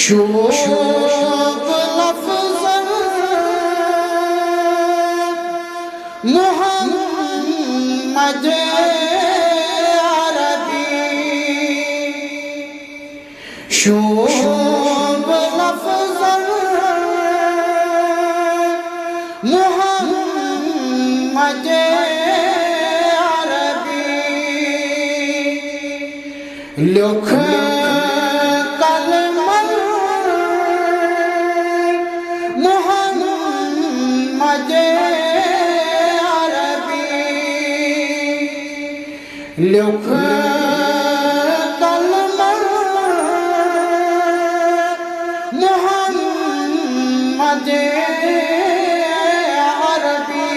शुभ लफ्ज़ मुहम्मद अरबी, शुभ लफ्ज़ मुहम्मद अरबी, लिख लिख कलमा मुहम्मद अरबी,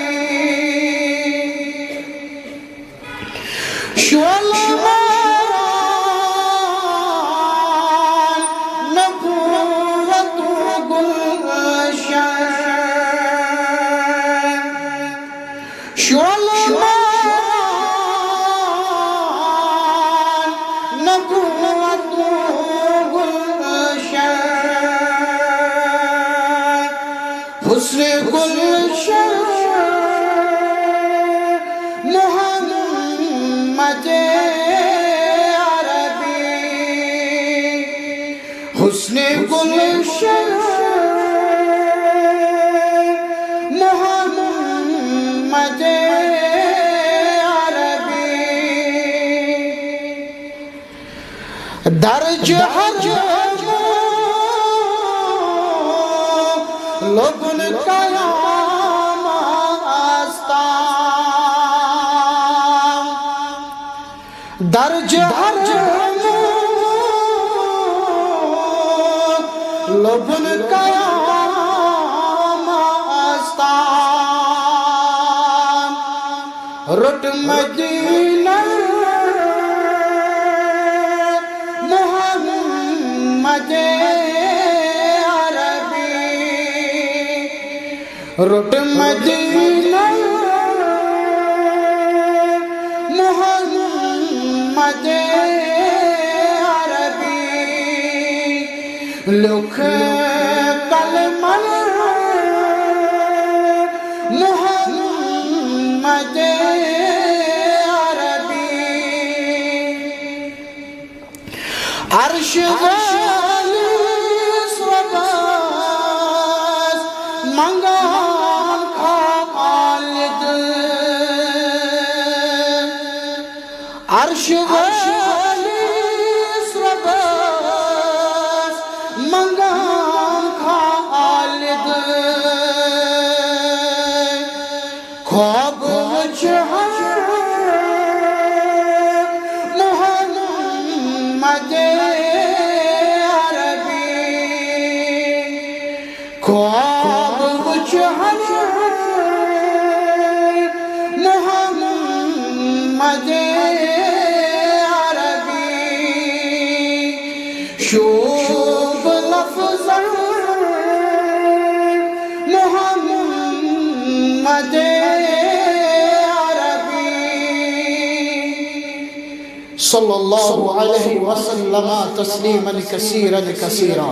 शुअल नबूवत गुलशन, शुअल हुस्न गुलशन मुहम्मद अरबी, हुस्न गुलशन मुहम्मद अरबी, दर्ज हर लोगन कयाम आस्तां, दर्ज हर लोगन कयाम आस्तां, रुट मदीना मुहम्मद रुट मदीना मुहम्मद अरबी, लिख कलमा मुहम्मद अरबी, अर्श वाली सबास मंगा अर्श वाली सबास मंगाम खालिद, ख्वाब विच मुहम्मद अरबी, ख्वाब विच मुहम्मद शुभ लफ्ज़ मुहम्मद अरबी, सल्लल्लाहु अलैहि वसल्लम तस्लीमन कसीरन कसीरा।